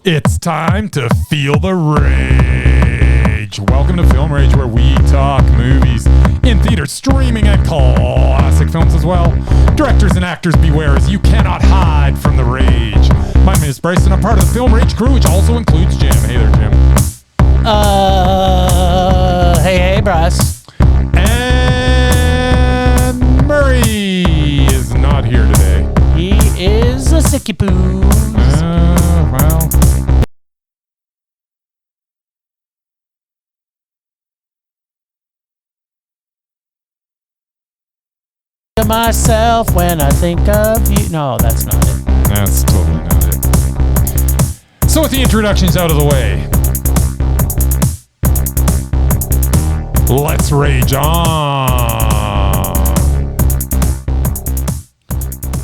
It's time to feel the rage. Welcome to Film Rage, where we talk movies in theaters, streaming, and classic films as well. Directors and actors beware, as you cannot hide from the rage. My name is Bryce, and I'm part of the Film Rage crew, which also includes Jim. Hey there, Jim. Hey, Bryce. And Murray is not here today. He is a sicky poo. Well. To myself when I think of you. No, that's not it. That's totally not it. So with the introductions out of the way, let's rage on.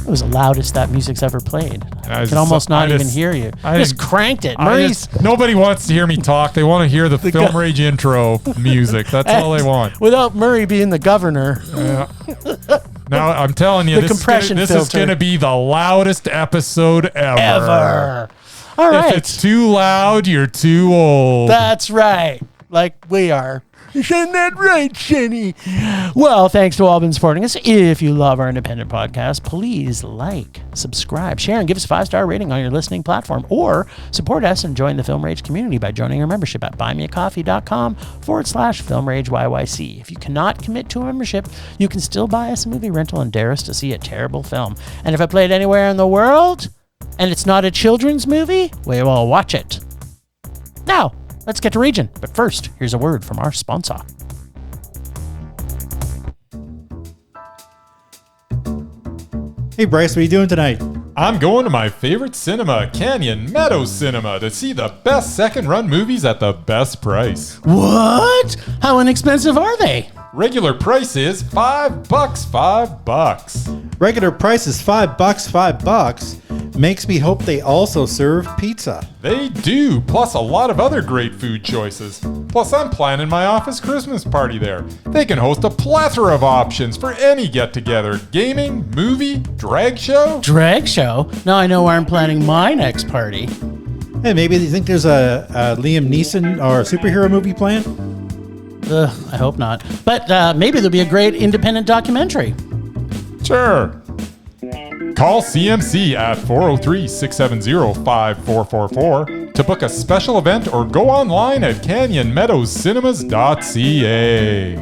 It was the loudest that music's ever played. I can almost not even hear you. I just cranked it. Nobody wants to hear me talk. They want to hear the Film Rage intro music. That's all they want. Without Murray being the governor. Yeah. Now, I'm telling you, this is going to be the loudest episode ever. All right. If it's too loud, you're too old. That's right. Like we are. Isn't that right, Jenny? Well, thanks to all been supporting us. If you love our independent podcast, please like, subscribe, share, and give us a 5-star rating on your listening platform. Or support us and join the Film Rage community by joining our membership at buymeacoffee.com/FilmRageYYC. If you cannot commit to a membership, you can still buy us a movie rental and dare us to see a terrible film. And if I play it anywhere in the world and it's not a children's movie, we will watch it. Now, let's get to raging. But first, here's a word from our sponsor. Hey Bryce, what are you doing tonight? I'm going to my favorite cinema, Canyon Meadows Cinema, to see the best second-run movies at the best price. What? How inexpensive are they? Regular price is $5, $5. Regular price is $5. Makes me hope they also serve pizza. They do, plus a lot of other great food choices. Plus, I'm planning my office Christmas party there. They can host a plethora of options for any get-together. Gaming, movie, drag show. Drag show? Now I know where I'm planning my next party. Hey, maybe you think there's a Liam Neeson or superhero movie planned? I hope not. But maybe there'll be a great independent documentary. Sure. Call CMC at 403-670-5444 to book a special event or go online at canyonmeadowscinema.ca.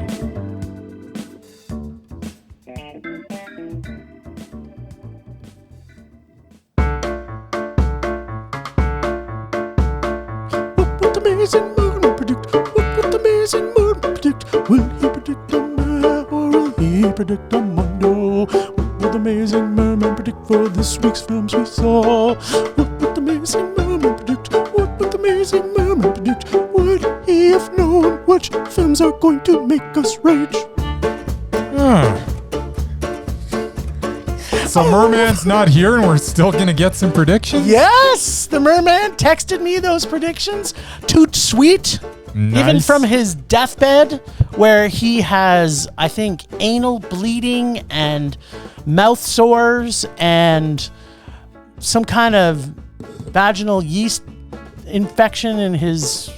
What amazing Murman predict? What amazing Murman predict? Will he predict a man or will he predict a mundo? What amazing Murman predict for this week's films we saw? What amazing Murman predict? What amazing Murman predict? Would he have known which films are going to make us rage? So Merman's not here and we're still going to get some predictions? Yes! The Merman texted me those predictions. Toot sweet. Nice. Even from his deathbed, where he has, I think, anal bleeding and mouth sores and some kind of vaginal yeast infection in his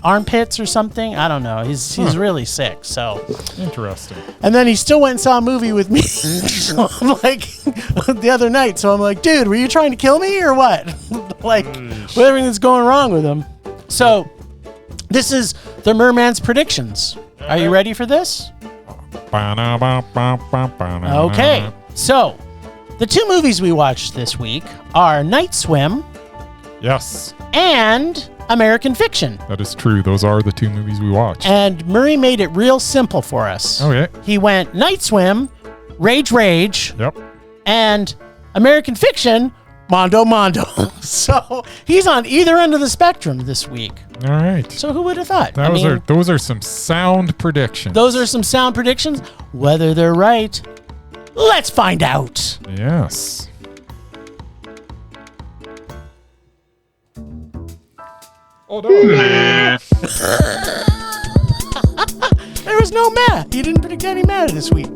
armpits or something. I don't know. He's really sick. So interesting. And then he still went and saw a movie with me. So I'm like, the other night. So I'm like, dude, were you trying to kill me or what? Like, with everything that's going wrong with him. So this is the Merman's predictions. Are you ready for this? Okay. So the two movies we watched this week are Night Swim. Yes. And American Fiction. That is true. Those are the two movies we watched. And Murray made it real simple for us. Okay. He went Night Swim, Rage. Yep. And American Fiction, Mondo. So he's on either end of the spectrum this week. All right. So who would have thought? Those are some sound predictions. Those are some sound predictions. Whether they're right, let's find out. Yes. Oh no. There was no Matt. You didn't predict any Matt this week.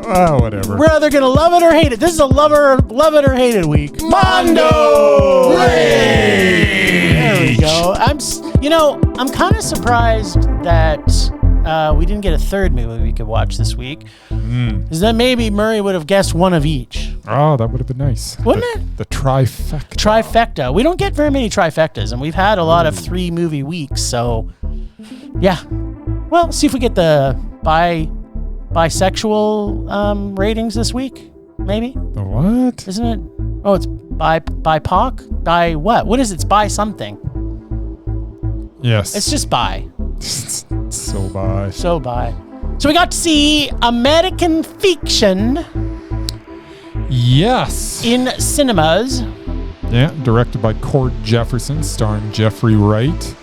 Oh, whatever. We're either going to love it or hate it. This is a love it or hate it week. Mondo Ray! There rage. go. I'm kind of surprised that we didn't get a third movie we could watch this week. Because then maybe Murray would have guessed one of each. Oh, that would have been nice. Wouldn't it? The trifecta. Trifecta. We don't get very many trifectas, and we've had a lot of 3-movie weeks, so yeah. Well, see if we get the bisexual ratings this week, maybe. The what? Isn't it? Oh, it's BIPOC? Bi what? What is it? It's bi something. Yes. It's just bi. So bi. So bi. So we got to see American Fiction Yes. in cinemas. Yeah, directed by Cord Jefferson, starring Geoffrey Wright.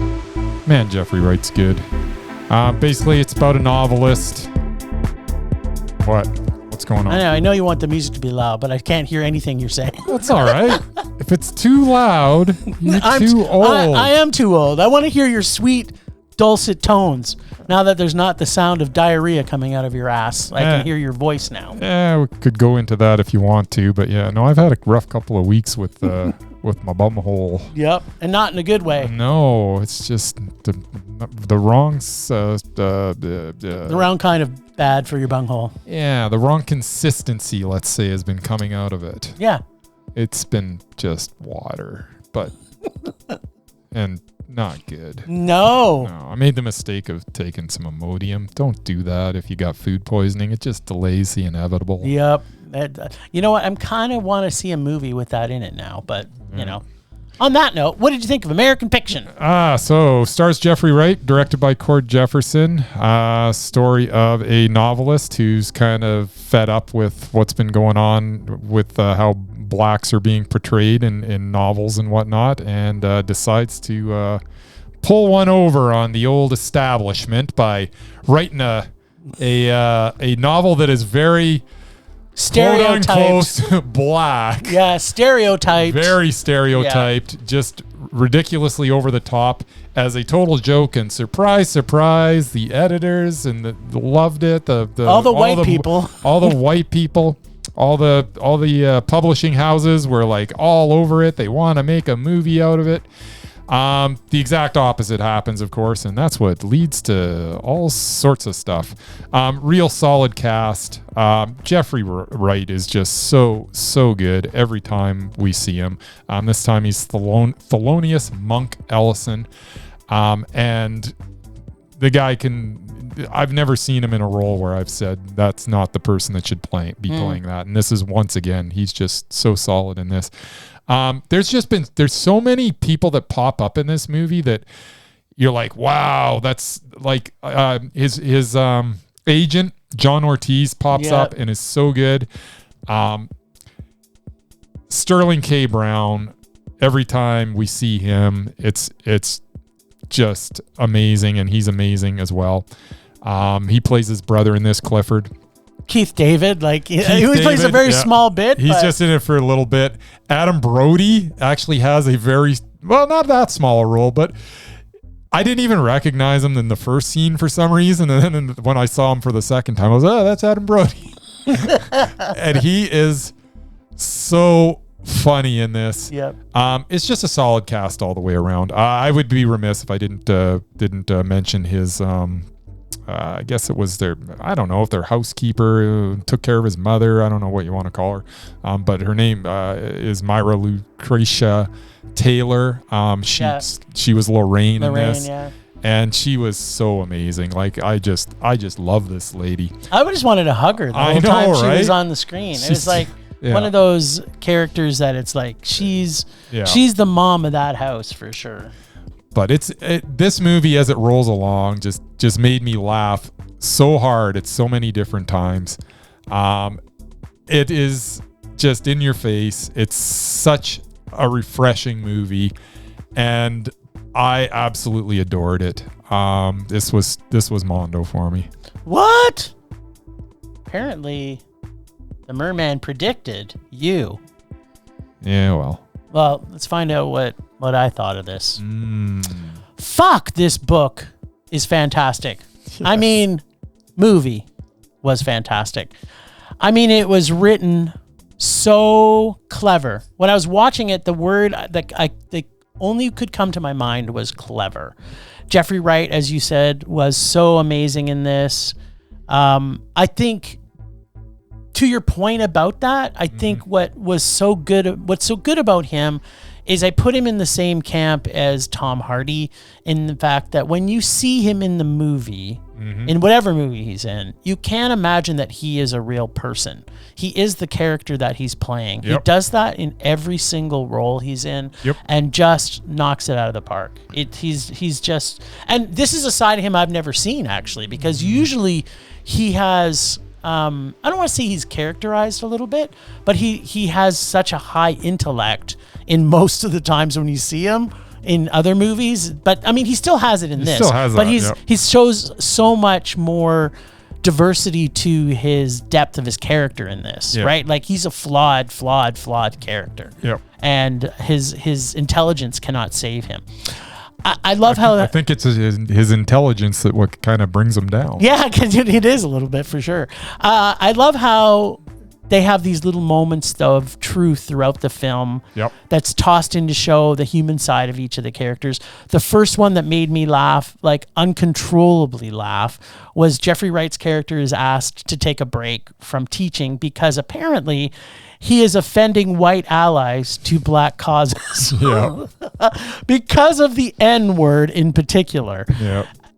Man, Geoffrey Wright's good. Basically, it's about a novelist. What? What's going on? I know you want the music to be loud, but I can't hear anything you're saying. That's all right. If it's too loud, you're too old. I am too old. I want to hear your sweet, dulcet tones. Now that there's not the sound of diarrhea coming out of your ass, I can hear your voice now. Yeah, we could go into that if you want to, but yeah, no, I've had a rough couple of weeks with my bum hole. Yep, and not in a good way. No, it's just the wrong The wrong kind of bad for your bunghole. Yeah, the wrong consistency, let's say, has been coming out of it. Yeah. It's been just water, but and not good. No, I made the mistake of taking some Imodium. Don't do that if you got food poisoning. It just delays the inevitable. Yep. You know what? I'm kind of want to see a movie with that in it now, but you know. On that note, what did you think of American Fiction? So stars Geoffrey Wright, directed by Cord Jefferson. Story of a novelist who's kind of fed up with what's been going on with how blacks are being portrayed in novels and whatnot, and decides to pull one over on the old establishment by writing a novel that is very Stereotyped. close black. Yeah, stereotyped. Very stereotyped, just ridiculously over the top as a total joke. And surprise, surprise, the editors loved it. All the white people, all the publishing houses were like all over it. They want to make a movie out of it. The exact opposite happens, of course, and that's what leads to all sorts of stuff. Real solid cast. Geoffrey Wright is just so good every time we see him. This time he's Thelonious Monk Ellison, and the guy I've never seen him in a role where I've said that's not the person that should be playing that, and this is once again he's just so solid in this. There's so many people that pop up in this movie that you're like, wow, that's like his agent John Ortiz pops up and is so good. Sterling K. Brown, every time we see him, it's just amazing, and he's amazing as well. He plays his brother in this, Clifford. Keith David, he plays a very small bit. He's just in it for a little bit. Adam Brody actually has a not that small a role, but I didn't even recognize him in the first scene for some reason. And then when I saw him for the second time, I was, oh, that's Adam Brody. And he is so funny in this. Yep. It's just a solid cast all the way around. I would be remiss if I didn't mention his I guess it was I don't know if their housekeeper who took care of his mother. I don't know what you want to call her. But her name is Myra Lucretia Taylor. She was Lorraine in this. Yeah. And she was so amazing. Like, I just love this lady. I just wanted to hug her the whole time she was on the screen. It was like one of those characters that it's like she's the mom of that house for sure. But this movie, as it rolls along, just made me laugh so hard at so many different times. It is just in your face. It's such a refreshing movie, and I absolutely adored it. This was Mondo for me. What? Apparently, the Merman predicted you. Yeah, well. Well, let's find out what I thought of this. Fuck, this book is fantastic. Yes. I mean, movie was fantastic. I mean, it was written so clever. When I was watching it, the only could come to my mind was clever. Geoffrey Wright, as you said, was so amazing in this. I think, to your point about that, I think what's so good about him is I put him in the same camp as Tom Hardy, in the fact that when you see him in the movie, in whatever movie he's in, you can't imagine that he is a real person. He is the character that he's playing. He does that in every single role he's in, and just knocks it out of the park. He's just, and this is a side of him I've never seen, actually, because usually he has, I don't want to say he's characterized a little bit, but he has such a high intellect in most of the times when you see him in other movies. But I mean, he still has it in this. Still has but that, he shows so much more diversity to his depth of his character in this, right? Like, he's a flawed character. And his intelligence cannot save him. I love how... I think it's his intelligence that what kind of brings him down. Yeah, because it is a little bit, for sure. I love how they have these little moments of truth throughout the film that's tossed in to show the human side of each of the characters. The first one that made me laugh, like uncontrollably laugh, was Geoffrey Wright's character is asked to take a break from teaching because apparently he is offending white allies to black causes. Because of the N-word in particular.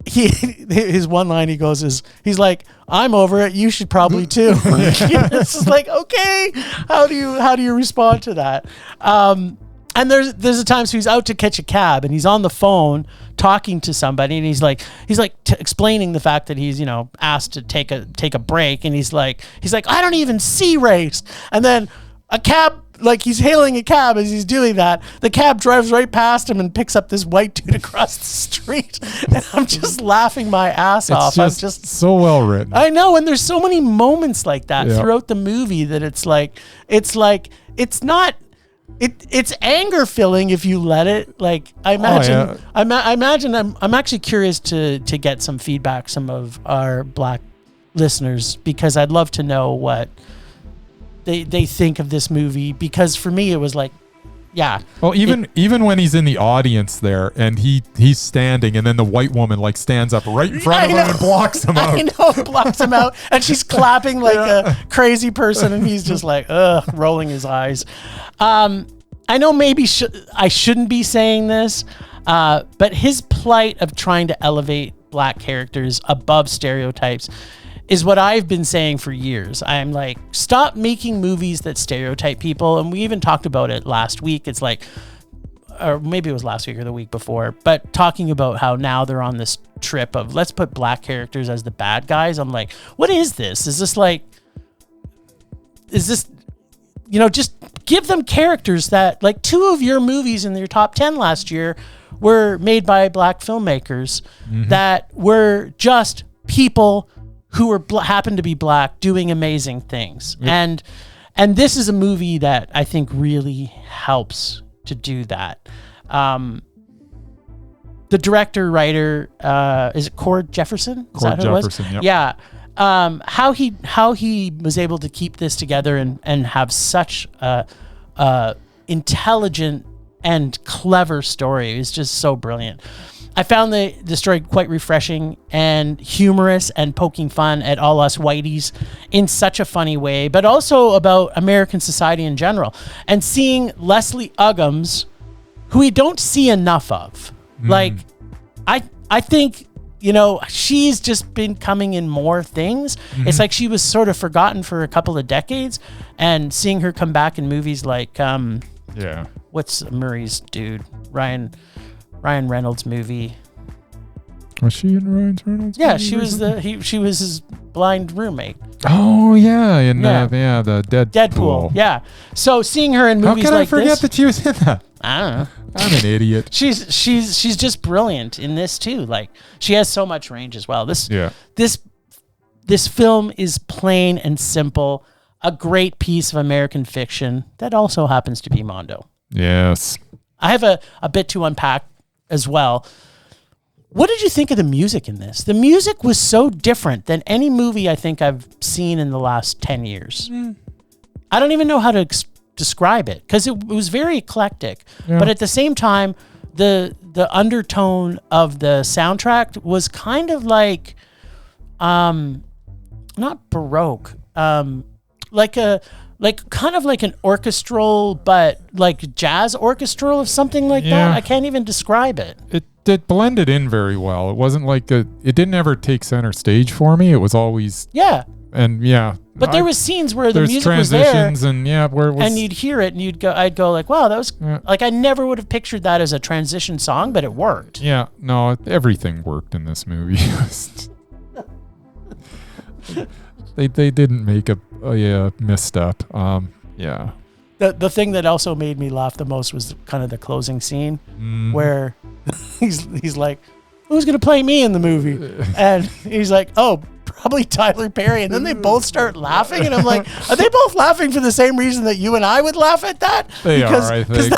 His one line he goes is, he's like, I'm over it, you should probably too. It's just like, okay, how do you respond to that? And there's a time so he's out to catch a cab and he's on the phone talking to somebody, and he's like explaining the fact that he's, asked to take a break, and he's like I don't even see race. And then a cab, like, he's hailing a cab as he's doing that. The cab drives right past him and picks up this white dude across the street. And I'm just laughing my ass off. I'm just so well written. I know, and there's so many moments like that throughout the movie that it's anger filling if you let it. Like, I imagine, I'm actually curious to get some feedback, some of our black listeners, because I'd love to know what they think of this movie, because for me it was like, well, even when he's in the audience there and he's standing, and then the white woman like stands up right in front of him and blocks him out. I know, blocks him out, and she's clapping like a crazy person, and he's just like, rolling his eyes. I know maybe I shouldn't be saying this, but his plight of trying to elevate black characters above stereotypes is what I've been saying for years. I'm like, stop making movies that stereotype people. And we even talked about it last week. It's like, or maybe it was last week or the week before, but talking about how now they're on this trip of let's put black characters as the bad guys. I'm like, what is this? Is this, just give them characters that, like, 2 of your movies in your top 10 last year were made by black filmmakers that were just people who were happened to be black doing amazing things. And this is a movie that I think really helps to do that. The director, writer, is it Cord Jefferson? Is that who it was? Yeah. How he was able to keep this together and have such a intelligent and clever story is just so brilliant. I found the story quite refreshing and humorous and poking fun at all us whiteys in such a funny way, but also about American society in general. And seeing Leslie Uggams, who we don't see enough of. Like, I think, she's just been coming in more things. It's like she was sort of forgotten for a couple of decades, and seeing her come back in movies like, what's Murray's dude? Ryan Reynolds movie. Was she in Ryan Reynolds? Yeah, she was she was his blind roommate. Oh yeah, the Deadpool. Yeah. So seeing her in movies like this. How could I forget that she was in that? I don't know. I'm an idiot. She's just brilliant in this too. Like, she has so much range as well. This film is plain and simple, a great piece of American fiction that also happens to be Mondo. Yes. I have a bit to unpack as well. What did you think of the music in this? The music was so different than any movie I think I've seen in the last 10 years. I don't even know how to describe it because it was very eclectic. Yeah. But at the same time, the undertone of the soundtrack was kind of like, not Baroque, kind of like an orchestral, but like jazz orchestral or something like that. I can't even describe it. It blended in very well. It wasn't like it didn't ever take center stage for me. It was always But there was scenes where the there's music was transitions there, and where it was, and you'd hear it, and I'd go like, wow, that was like I never would have pictured that as a transition song, but it worked. Yeah, no, everything worked in this movie. They didn't make a misstep. Yeah. The thing that also made me laugh the most was kind of the closing scene where he's like, who's going to play me in the movie? And he's like, oh, probably Tyler Perry. And then they both start laughing. And I'm like, are they both laughing for the same reason that you and I would laugh at that? They are, I think.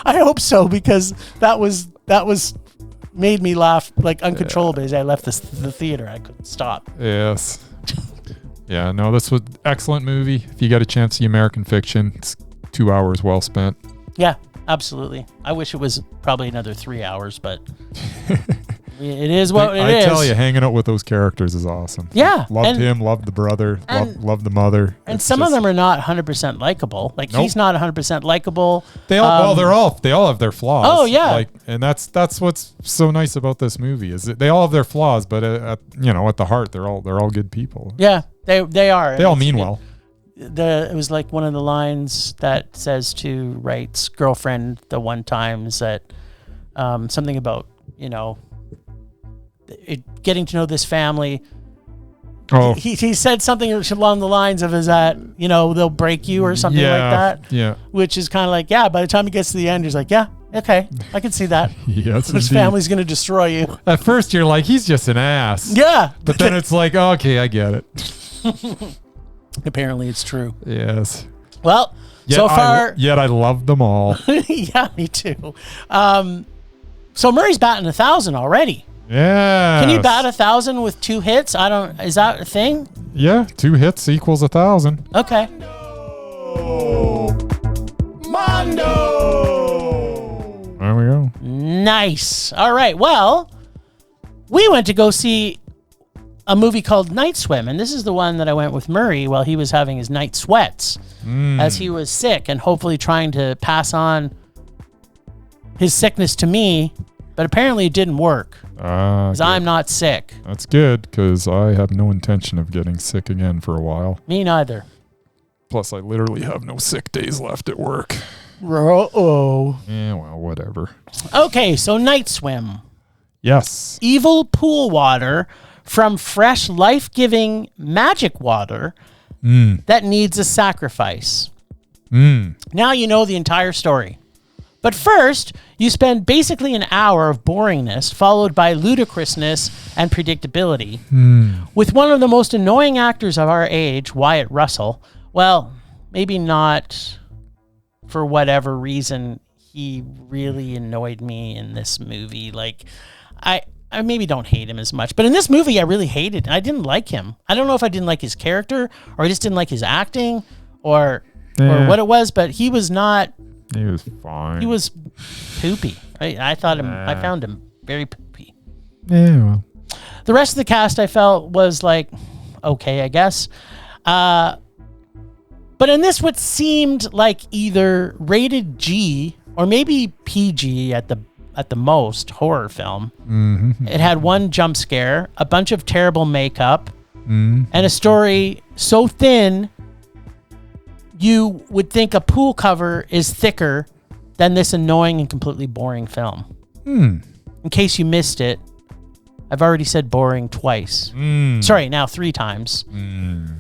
I hope so, because that was made me laugh like uncontrollably as I left the theater. I couldn't stop. Yes. Yeah, no, this was an excellent movie. If you got a chance to see American Fiction, it's 2 hours well spent. Yeah, absolutely. I wish it was probably another 3 hours, but it is what it is. I tell you, hanging out with those characters is awesome. Yeah. Loved him, loved the brother, loved the mother. And some of them are not 100% likable. Like, he's not 100% likable. They all have their flaws. Oh, yeah. And that's what's so nice about this movie is that they all have their flaws, but at the heart, they're all good people. Yeah, they are. They all mean well. It was like one of the lines that says to Wright's girlfriend the one time is that something about, getting to know this family. Oh, he said something along the lines of is that, they'll break you or something like that. Yeah. Which is kind of like, by the time he gets to the end, he's like, yeah, okay, I can see that. Yes, this family's going to destroy you. At first you're like, he's just an ass. Yeah. But then it's like, okay, I get it. Apparently it's true. Yes. Well, so far. Yet I love them all. Yeah, me too. So Murray's batting 1,000 already. Yeah. Can you bat 1,000 with 2 hits? Is that a thing? Yeah, 2 hits equals 1,000. Okay. Mondo. There we go. Nice. All right. Well, we went to go see a movie called Night Swim, and this is the one that I went with Murray while he was having his night sweats as he was sick and hopefully trying to pass on his sickness to me, but apparently it didn't work because I'm not sick. That's good because I have no intention of getting sick again for a while. Me neither. Plus, I literally have no sick days left at work. Uh-oh. Yeah, well, whatever. Okay, so Night Swim. Yes. Evil pool water from fresh, life-giving magic water that needs a sacrifice. Now you know the entire story. But first, you spend basically an hour of boringness followed by ludicrousness and predictability with one of the most annoying actors of our age, Wyatt Russell. Well, maybe not for whatever reason. He really annoyed me in this movie. Like, I maybe don't hate him as much, but in this movie, I really hated him. I didn't like him. I don't know if I didn't like his character or I just didn't like his acting or what it was, but he was not. He was fine. He was poopy. I found him very poopy. Yeah, well. The rest of the cast I felt was like, okay, I guess. But in this, what seemed like either rated G or maybe PG at the most horror film. It had one jump scare, a bunch of terrible makeup, and a story so thin you would think a pool cover is thicker than this annoying and completely boring film. In case you missed it, I've already said boring twice. Sorry, now 3 times.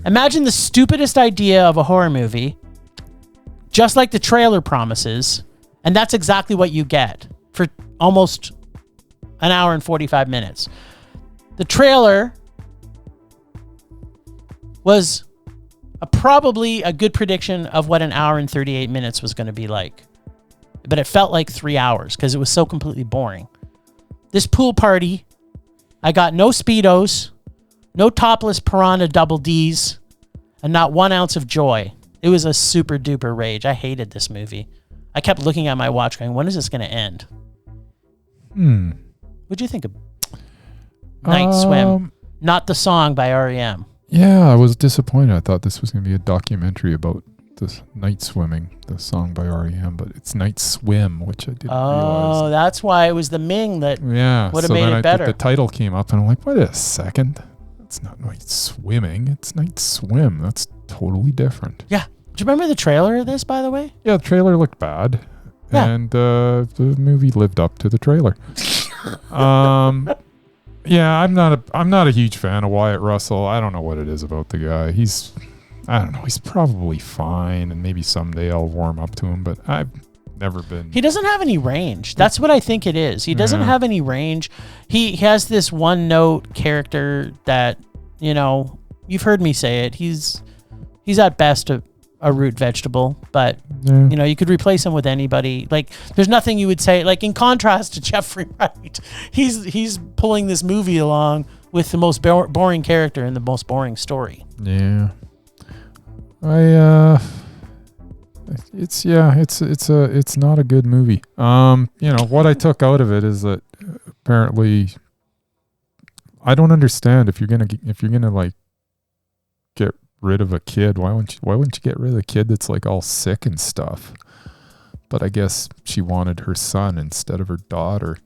Imagine the stupidest idea of a horror movie, just like the trailer promises, and that's exactly what you get for almost an hour and 45 minutes. The trailer was probably a good prediction of what an hour and 38 minutes was going to be like. But it felt like 3 hours because it was so completely boring. This pool party, I got no Speedos, no topless piranha double Ds, and not 1 ounce of joy. It was a super duper rage. I hated this movie. I kept looking at my watch going, when is this going to end? What'd you think of Night Swim? Not the song by REM. Yeah, I was disappointed. I thought this was going to be a documentary about this night swimming, the song by REM, but it's Night Swim, which I didn't realize. Oh, that's why it was the Ming that would have made it better. The title came up and I'm like, wait a second. It's not Night Swimming. It's Night Swim. That's totally different. Yeah. Do you remember the trailer of this, by the way? Yeah, the trailer looked bad. Yeah. And the movie lived up to the trailer. Yeah, I'm not a huge fan of Wyatt Russell. I don't know what it is about the guy. I don't know. He's probably fine, and maybe someday I'll warm up to him, but I've never been. He doesn't have any range. That's what I think it is. He doesn't have any range. He has this one note character that, you've heard me say it. He's at best a root vegetable, but you could replace him with anybody. Like, there's nothing you would say, like, in contrast to Geoffrey Wright, he's pulling this movie along with the most boring character and the most boring story. Yeah. It's not a good movie. What I took out of it is that apparently I don't understand if you're gonna like get rid of a kid, why wouldn't you get rid of a kid that's like all sick and stuff? But I guess she wanted her son instead of her daughter.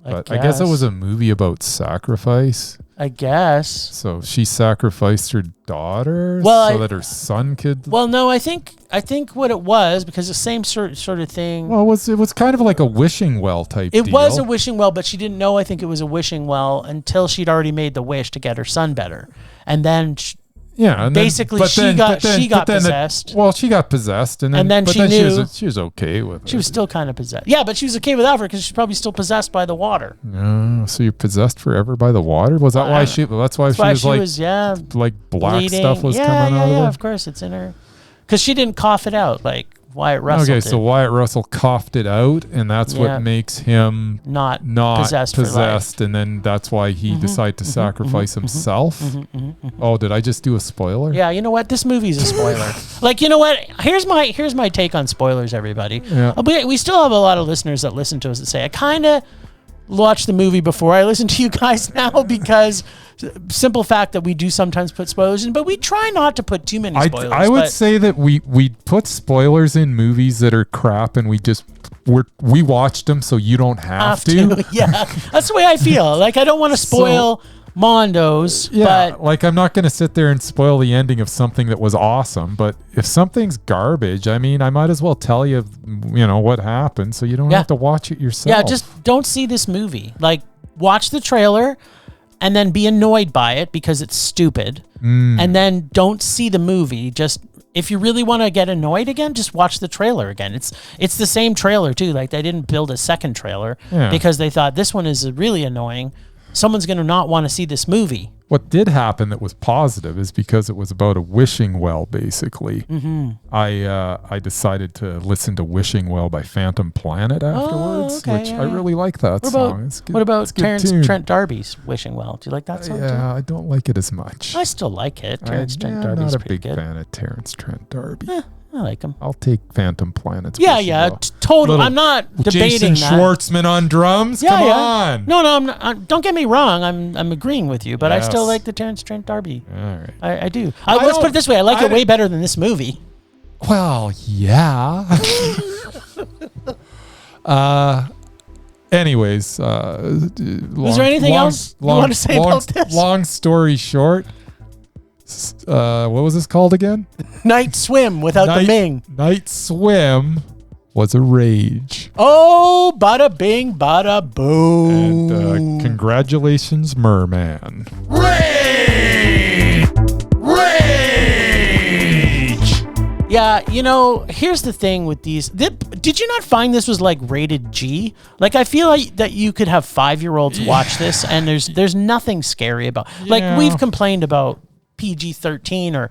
But I guess it was a movie about sacrifice. I guess. So she sacrificed her daughter so that her son could. Well, no, I think what it was, because the same sort of thing. Well, it was kind of like a wishing well type. It was a wishing well, but she didn't know. I think it was a wishing well until she'd already made the wish to get her son better, and then. Basically, she got possessed. She got possessed, and then she knew she was okay with it. She was still kind of possessed. Yeah, but she was okay without her because she's probably still possessed by the water. So you're possessed forever by the water? Was that why she? That's why she was like black bleeding. Stuff was coming out of her. Yeah, of course it's in her, because she didn't cough it out like Wyatt Russell did. So Wyatt Russell coughed it out, and that's what makes him not possessed, and then that's why he decided to sacrifice himself. Oh, did I just do a spoiler? Yeah, you know what? This movie's a spoiler. Like, you know what? Here's my take on spoilers, everybody. Yeah. We still have a lot of listeners that listen to us that say, I kind of watched the movie before I listen to you guys now, because simple fact that we do sometimes put spoilers in, but we try not to put too many spoilers. I would say that we put spoilers in movies that are crap, and we watched them so you don't have to. Yeah, that's the way I feel. Like, I don't want to spoil Mondo's. Yeah, but like, I'm not going to sit there and spoil the ending of something that was awesome, but if something's garbage, I mean, I might as well tell you, what happened, so you don't have to watch it yourself. Yeah, just don't see this movie. Like, watch the trailer and then be annoyed by it because it's stupid. And then don't see the movie. Just, if you really want to get annoyed again, just watch the trailer again. It's the same trailer too. Like, they didn't build a second trailer because they thought this one is really annoying. Someone's going to not want to see this movie. What did happen that was positive is because it was about a wishing well, basically. I decided to listen to Wishing Well by Phantom Planet afterwards, which I really like that song. What about Trent D'Arby's Wishing Well? Do you like that song too? I don't like it as much. I still like it. Trent D'Arby's I'm not a big good. fan of Terrence Trent D'Arby. I like him. I'll take Phantom Planet's. Totally. I'm not debating Jason Schwartzman on drums. Come on. No, I'm not, don't get me wrong. I'm agreeing with you, but I still like the Terrence Trent D'Arby. All right. I do. Let's put it this way. I like it way better than this movie. Well, yeah. Anyways, was there anything else you want to say about this? Long story short. What was this called again? Night Swim without the Ming. Night Swim was a rage. Oh, bada bing, bada boom. And congratulations, Merman. Rage! Yeah, here's the thing with these. Did you not find this was like rated G? Like, I feel like that you could have 5-year-olds watch this, and there's nothing scary about. Like, we've complained about PG-13 or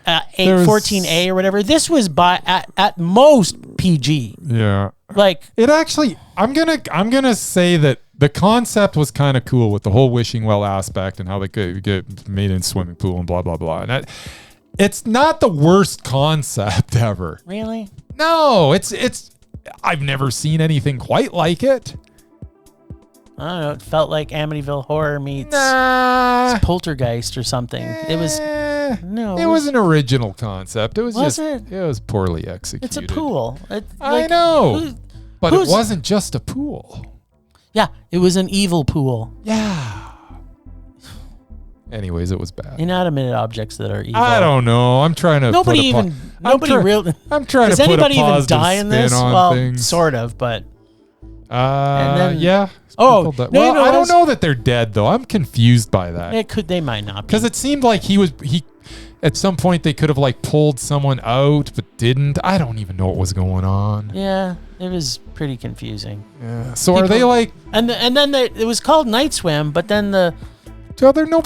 14A or whatever. This was at most PG. Yeah. Like, it actually, I'm gonna say that the concept was kind of cool with the whole wishing well aspect and how they could get made in swimming pool and blah blah blah. And It's not the worst concept ever. Really? No, it's. I've never seen anything quite like it. I don't know. It felt like Amityville Horror meets Poltergeist or something. It was It was an original concept. It was it? It was poorly executed. It's a pool. I know, but it wasn't just a pool. Yeah, it was an evil pool. Yeah. Anyways, it was bad. Inanimate objects that are evil. I don't know. I'm trying to. I'm trying does to put a anybody even positive die in this? spin on Well, things. sort of, but. Yeah. Oh, well, I don't know that they're dead though. I'm confused by that. They might not be. Because it seemed like he at some point they could have like pulled someone out, but didn't. I don't even know what was going on. Yeah, it was pretty confusing. Yeah. So are they like? And then it was called Night Swim, but then the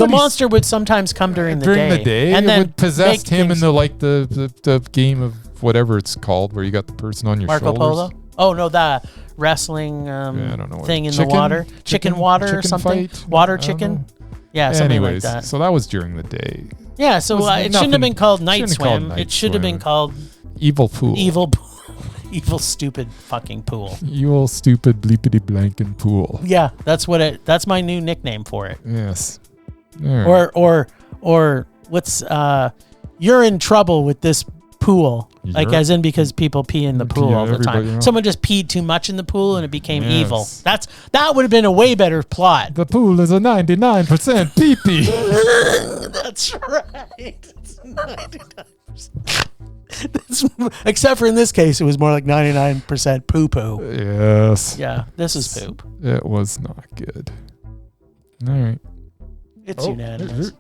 monster would sometimes come during the day. And then would possess him in the game of whatever it's called, where you got the person on your Marco shoulders. Polo. Oh no, the wrestling I don't know thing in the water, chicken water or something, fight? water chicken. Yeah, something like that. So that was during the day. Yeah, so it shouldn't have been called Night Swim. It should have been called Evil Pool. Evil stupid fucking pool. Evil stupid bleepity blankin' pool. Yeah, that's that's my new nickname for it. Yes. Right. Or what's you're in trouble with this pool. Like as in because people pee in the pool all the time. You know. Someone just peed too much in the pool and it became evil. That would have been a way better plot. The pool is a 99% pee-pee. That's right. It's 99%. Except for in this case, it was more like 99% poo-poo. Yes. Yeah, this is poop. It was not good. All right. It's unanimous.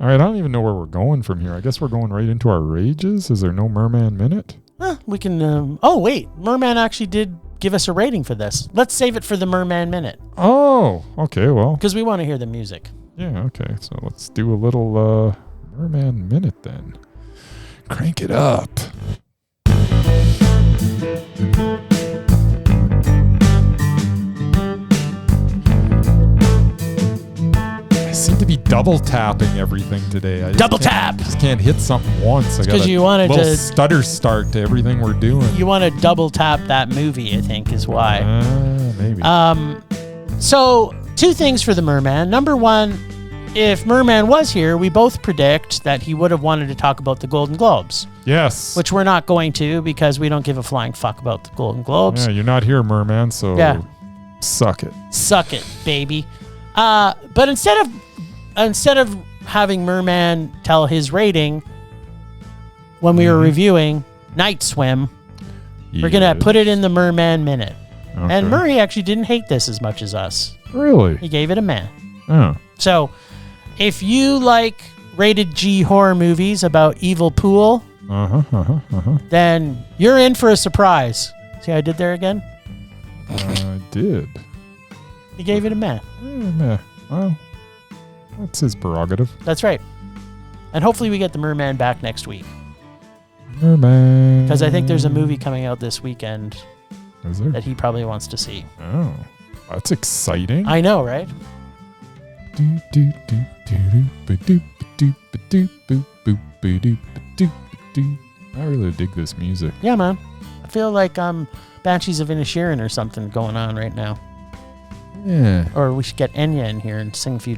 All right, I don't even know where we're going from here. I guess we're going right into our rages. Is there no Murman Minute? We can... oh, wait. Murman actually did give us a rating for this. Let's save it for the Murman Minute. Oh, okay, well. Because we want to hear the music. Yeah, okay. So let's do a little Murman Minute then. Crank it up. I seem to be double tapping everything today. I just can't hit something once. I got you wanted little to stutter start to everything we're doing. You want to double tap that movie, I think, is why. Maybe. So 2 things for the Merman. Number 1, if Merman was here, we both predict that he would have wanted to talk about the Golden Globes. Yes. Which we're not going to because we don't give a flying fuck about the Golden Globes. Yeah, you're not here, Merman, so suck it. Suck it, baby. But instead of having Merman tell his rating when we were reviewing Night Swim, we're going to put it in the Merman Minute. Okay. And Murray actually didn't hate this as much as us. Really? He gave it a meh. Oh. So, if you like rated G horror movies about evil pool, then you're in for a surprise. See how I did there again? I did. He gave it a meh. Meh. Well, that's his prerogative. That's right. And hopefully we get the Merman back next week. Merman. Because I think there's a movie coming out this weekend Is there? that he probably wants to see. Oh, that's exciting. I know, right? I really dig this music. Yeah, man. I feel like Banshees of Inisherin or something going on right now. Yeah. Or we should get Enya in here and sing a few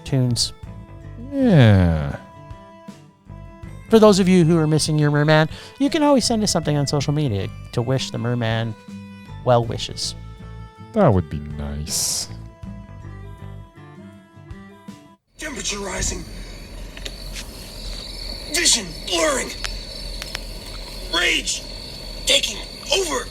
tunes. Yeah. For those of you who are missing your Merman, you can always send us something on social media to wish the Merman well wishes. That would be nice. Temperature rising. Vision blurring. Rage taking over.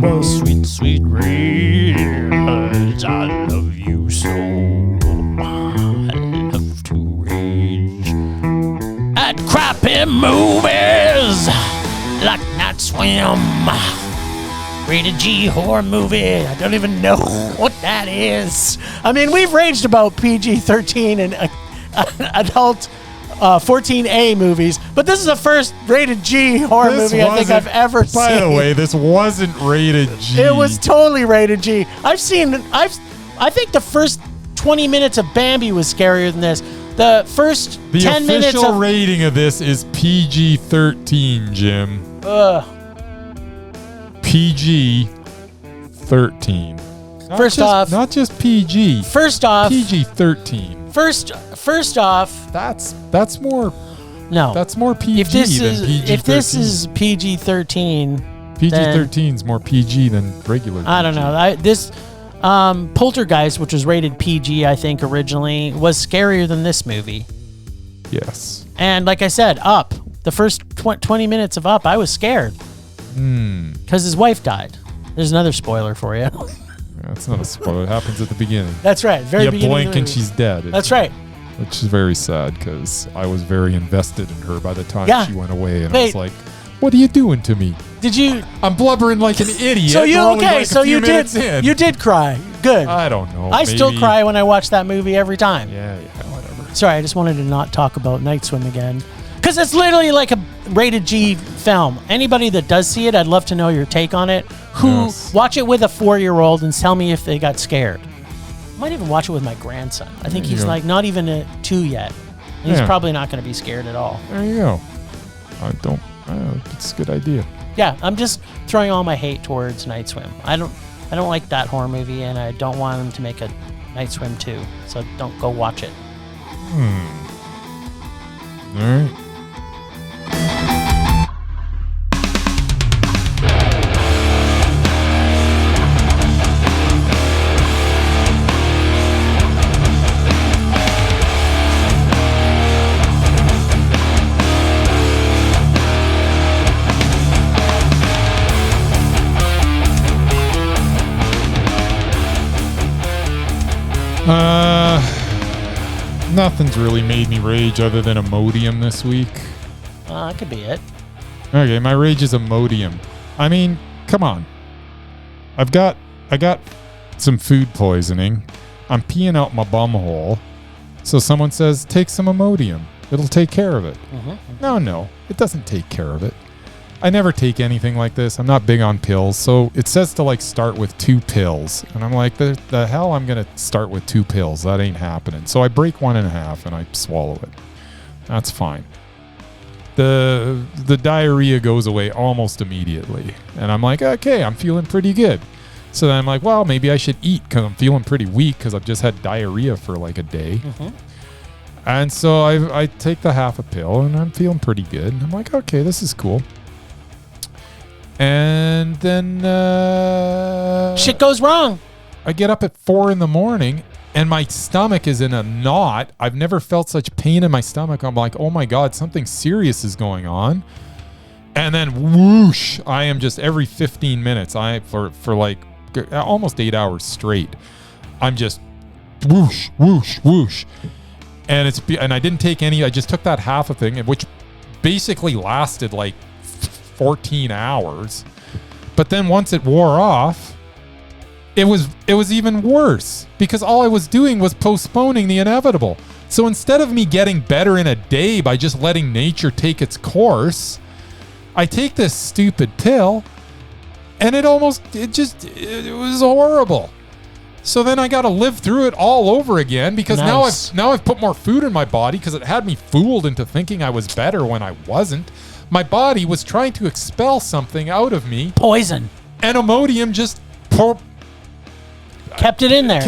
Oh, sweet, sweet rage, I love you so. I love to rage at crappy movies like Night Swim. Rated G horror movie. I don't even know what that is. I mean, we've raged about PG-13 and adult 14A movies, but this is the first rated G horror movie I think I've ever seen. By the way, this wasn't rated G. It was totally rated G. I think the first 20 minutes of Bambi was scarier than this. The first 10 minutes of... The official rating of this is PG-13, Jim. PG-13. Not just PG. First off... PG-13. First off... That's more... No. That's more PG than PG-13. If this is PG-13... PG-13 is more PG than regular PG. I don't know. This... Poltergeist, which was rated PG, I think originally, was scarier than this movie. Yes. And like I said, Up, the first 20 minutes of Up, I was scared. Because his wife died. There's another spoiler for you. That's not a spoiler. It happens at the beginning. That's right. Very beginning. You blink and she's dead. That's right. Which is very sad because I was very invested in her by the time she went away. And I was like, what are you doing to me? Did you? I'm blubbering like an idiot. So you did cry. Good. I don't know. I still cry when I watch that movie every time. Yeah, whatever. Sorry, I just wanted to not talk about Night Swim again. Because it's literally like a rated G film. Anybody that does see it, I'd love to know your take on it. Watch it with a 4-year-old and tell me if they got scared. I might even watch it with my grandson. I think he's like not even 2 yet. He's probably not going to be scared at all. There you go. It's a good idea. Yeah, I'm just throwing all my hate towards Night Swim. I don't like that horror movie, and I don't want them to make a Night Swim 2. So don't go watch it. All right. Nothing's really made me rage other than Imodium this week. That could be it. Okay, my rage is Imodium. I mean, come on. I got some food poisoning. I'm peeing out my bum hole. So someone says, take some Imodium. It'll take care of it. No, it doesn't take care of it. I never take anything like this. I'm not big on pills. So it says to start with 2 pills. And I'm like, the hell I'm going to start with 2 pills? That ain't happening. So I break 1 in half and I swallow it. That's fine. The diarrhea goes away almost immediately. And I'm like, okay, I'm feeling pretty good. So then I'm like, well, maybe I should eat because I'm feeling pretty weak because I've just had diarrhea for like a day. And so I take the half a pill and I'm feeling pretty good. And I'm like, okay, this is cool. And then shit goes wrong. I get up at 4 a.m. and my stomach is in a knot. I've never felt such pain in my stomach. I'm like, oh my God, something serious is going on. And then whoosh, I am just every 15 minutes, for like almost 8 hours straight, I'm just whoosh, whoosh, whoosh. And I didn't take any, I just took that half a thing, which basically lasted like 14 hours. But then once it wore off, it was even worse because all I was doing was postponing the inevitable. So instead of me getting better in a day by just letting nature take its course, I take this stupid pill and it was horrible. So then I got to live through it all over again because now I've put more food in my body because it had me fooled into thinking I was better when I wasn't. My body was trying to expel something out of me. Poison. And Imodium just kept it in there.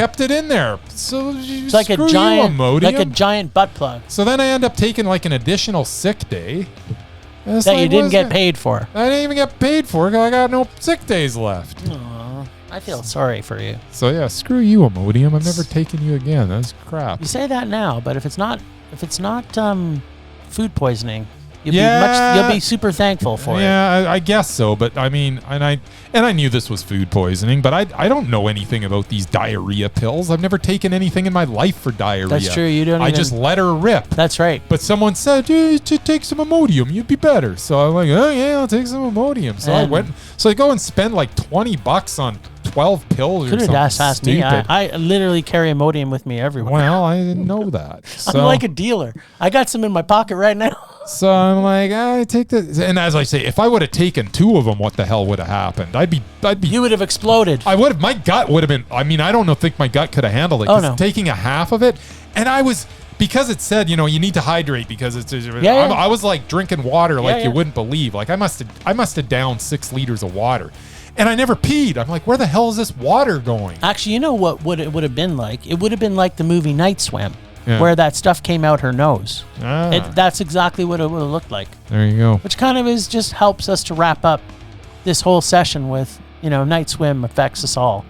So it's like a giant butt plug. So then I end up taking like an additional sick day. That you didn't get paid for. I didn't even get paid for because I got no sick days left. Aww, I feel sorry for you. So yeah, screw you, Imodium. I'm never taking you again. That's crap. You say that now, but if it's not food poisoning, you'll be super thankful for it. Yeah, I guess so. But I mean, and I knew this was food poisoning, but I don't know anything about these diarrhea pills. I've never taken anything in my life for diarrhea. That's true. You don't. I just let her rip. That's right. But someone said, you should take some Imodium. You'd be better. So I'm like, oh yeah, I'll take some Imodium. So I went. So I go and spend like $20 on 12 pills or Could something have just asked me. stupid. I literally carry Imodium with me everywhere. Well, I didn't know that. So, I'm like a dealer. I got some in my pocket right now. so I'm like, I take this. And as I say, if I would have taken 2 of them, what the hell would have happened? I'd be. You would have exploded. I would have. My gut would have been. I mean, I don't think my gut could have handled it. Oh, no. Taking a half of it, and I was. Because it said, you need to hydrate because it's. Yeah. I was like drinking water like Yeah. you wouldn't believe. Like I must have downed 6 liters of water, and I never peed. I'm like, where the hell is this water going? Actually, you know what it would have been like? It would have been like the movie Night Swim, Yeah. where that stuff came out her nose. Ah, That's exactly what it would have looked like. there you go. Which kind of just helps us to wrap up this whole session with, Night Swim affects us all.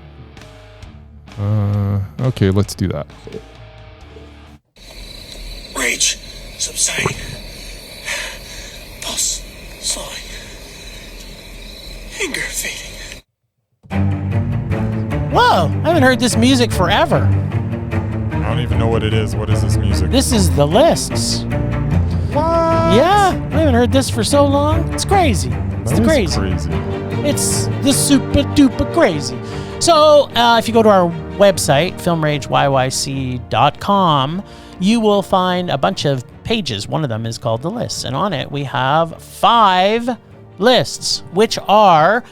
Okay, let's do that. Rage subsiding. Pulse slowing. Anger fading. Whoa! I haven't heard this music forever. I don't even know what it is. What is this music? This is The Lists. What? Yeah, I haven't heard this for so long. It's crazy. It's That is crazy. crazy. It's the super duper crazy. So, if you go to our website, filmrageyyc.com, you will find a bunch of pages. One of them is called The Lists. And on it, we have 5 lists, which are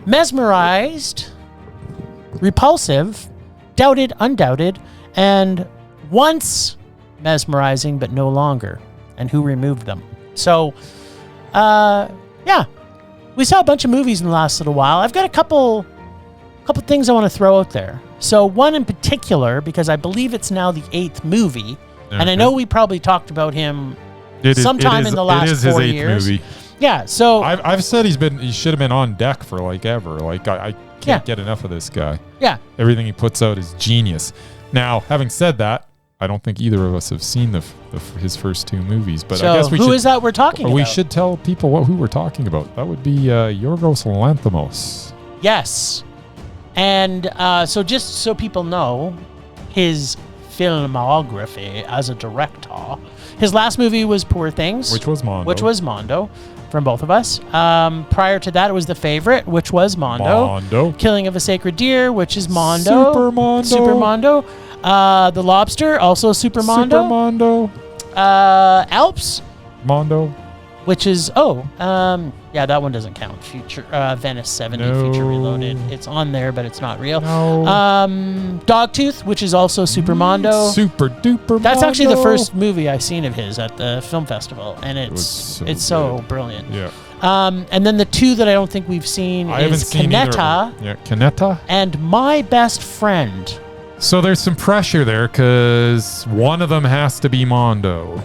Mesmerized, Repulsive, Doubted, Undoubted, and Once Mesmerizing, but no longer. And who removed them. So, yeah. We saw a bunch of movies in the last little while. I've got a couple things I want to throw out there. So one in particular, because I believe it's now the 8th movie, and I know we probably talked about him sometime in the last 4 years. Movie. Yeah, so I've said he should have been on deck for like ever. Like I can't get enough of this guy. yeah, Everything he puts out is genius. Now, having said that, I don't think either of us have seen his first 2 movies. But so I guess we who should, is that we're talking about? We should tell people who we're talking about. That would be Yorgos Lanthimos. Yes, and so just so people know, his filmography as a director. His last movie was Poor Things, Which was Mondo. from both of us. Prior to that, it was The Favorite, which was Mondo. Killing of a Sacred Deer, which is Mondo. Super Mondo. The Lobster, also Super Mondo. Alps, Mondo. which is yeah, that one doesn't count. Future Venice 70 Future Reloaded. It's on there, but it's not real. No. Dogtooth, which is also Super Mondo. Super duper. That's actually the Mondo. first movie I've seen of his at the film festival, and it's so brilliant. Yeah. And then the 2 that I don't think we've seen I haven't is seen either of Canetta them. Yeah, Canetta. and My Best Friend. So there's some pressure there because one of them has to be Mondo,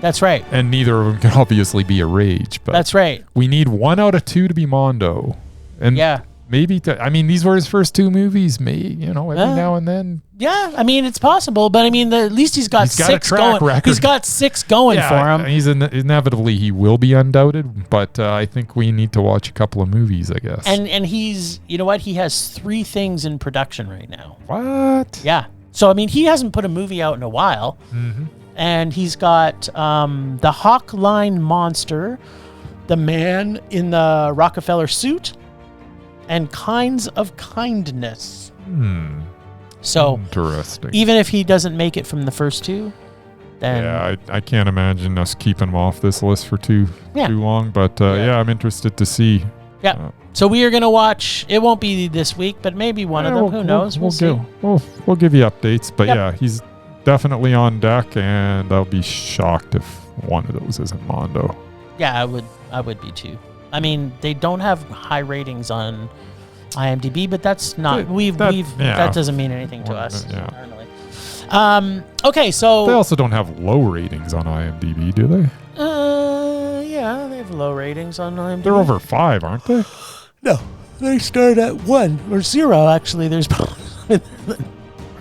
That's right. and neither of them can obviously be a Rage. But That's right. we need 1 out of 2 to be Mondo, and Yeah. maybe. I mean, these were his first 2 movies. Maybe every now and then. Yeah, I mean, it's possible, but I mean, at least he's got a 6 track going. record. He's got 6 going for him. He's inevitably he will be Undoubted, but I think we need to watch a couple of movies, I guess. And he's, you know what? He has 3 things in production right now. What? Yeah. So I mean, he hasn't put a movie out in a while, and he's got the Hawk Line Monster, The Man in the Rockefeller Suit, and Kinds of Kindness. So Interesting. even if he doesn't make it from the first 2, then Yeah, I can't imagine us keeping him off this list for too long. But yeah, I'm interested to see. yeah. So we are gonna watch. It won't be this week, but maybe one of them. Who knows? We'll see. We'll give you updates. But Yep. yeah, he's definitely on deck, and I'll be shocked if one of those isn't Mondo. Yeah, I would be too. I mean, they don't have high ratings on IMDb, but that's not that doesn't mean anything to us. Yeah. Normally. Okay, so They also don't have low ratings on IMDb, do they? yeah, they have low ratings on IMDb. They're over 5, aren't they? No, they start at 1 or 0. Actually, there's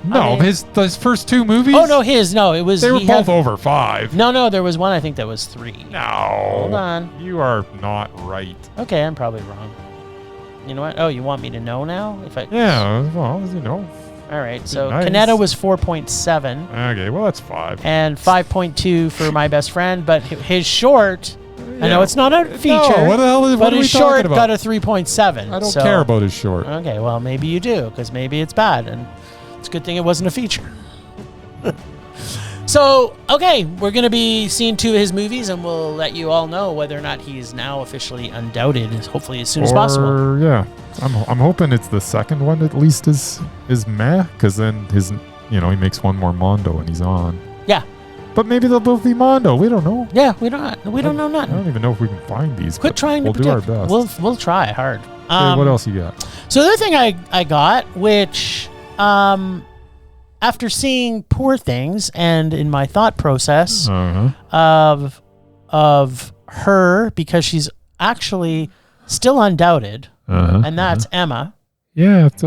No, his first 2 movies. Oh no, it was. They were both over 5. No, there was one I think that was 3. No. Hold on. You are not right. Okay, I'm probably wrong. You know what? Oh, you want me to know now? Yeah, well, All right, so nice. Canetta was 4.7. Okay, well, that's 5. And 5.2 for My Best Friend, but his short I know it's not a feature. No, what the hell is? But What are we his short talking about? got a 3.7. I don't care about his short. Okay, well maybe you do because maybe it's bad, and it's a good thing it wasn't a feature. So, okay, we're going to be seeing 2 of his movies, and we'll let you all know whether or not he is now officially undoubted, hopefully as soon as possible. Yeah, I'm hoping it's the second one at least is meh, because then his he makes one more Mondo and he's on. Yeah. But maybe they'll both be Mondo. We don't know. Yeah, we don't know nothing. I don't even know if we can find these. Quit trying to predict. predict. We'll do our best. We'll try hard. Okay, what else you got? So the other thing I got, which after seeing Poor Things and in my thought process of her, because she's actually still undoubted, and that's Emma. Yeah, it's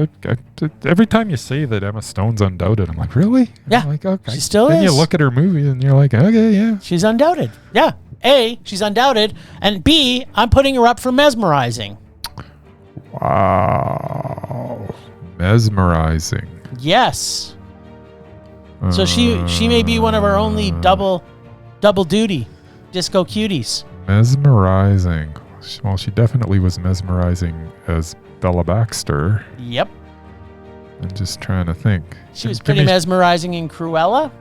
every time you say that Emma Stone's undoubted, I'm like, really? Yeah, I'm like, okay. She still then is. you look at her movie and you're like, okay, yeah. She's undoubted. Yeah. A, she's undoubted, and B, I'm putting her up for Mesmerizing. Wow. Mesmerizing. Yes. So she may be one of our only double duty disco cuties. Mesmerizing. Well, she definitely was mesmerizing as Bella Baxter. Yep. I'm just trying to think. She was pretty mesmerizing in Cruella.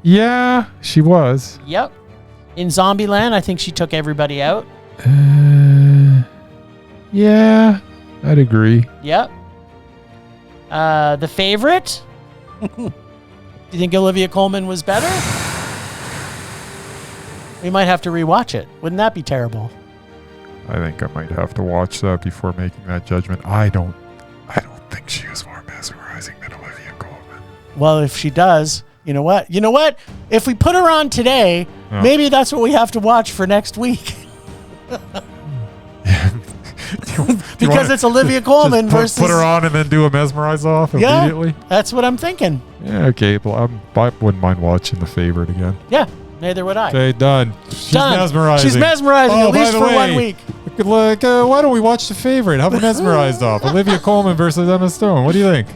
Yeah, she was. Yep. In Zombieland, I think she took everybody out. Yeah, I'd agree. Yep. The Favorite? Do you think Olivia Colman was better? We might have to rewatch it. Wouldn't that be terrible? I think I might have to watch that before making that judgment. I don't think she was more mesmerizing than Olivia Colman. Well, if she does, you know what? If we put her on today, maybe that's what we have to watch for next week. Because it's Olivia Colman versus... Put her on and then do a Mesmerized Off immediately? Yeah, that's what I'm thinking. Yeah, okay. Well, I wouldn't mind watching The Favorite again. Yeah, neither would I. Okay, done. She's done. mesmerizing. She's mesmerizing at least for 1 week. Why don't we watch The Favorite? How about Mesmerized Off? Olivia Colman versus Emma Stone. What do you think?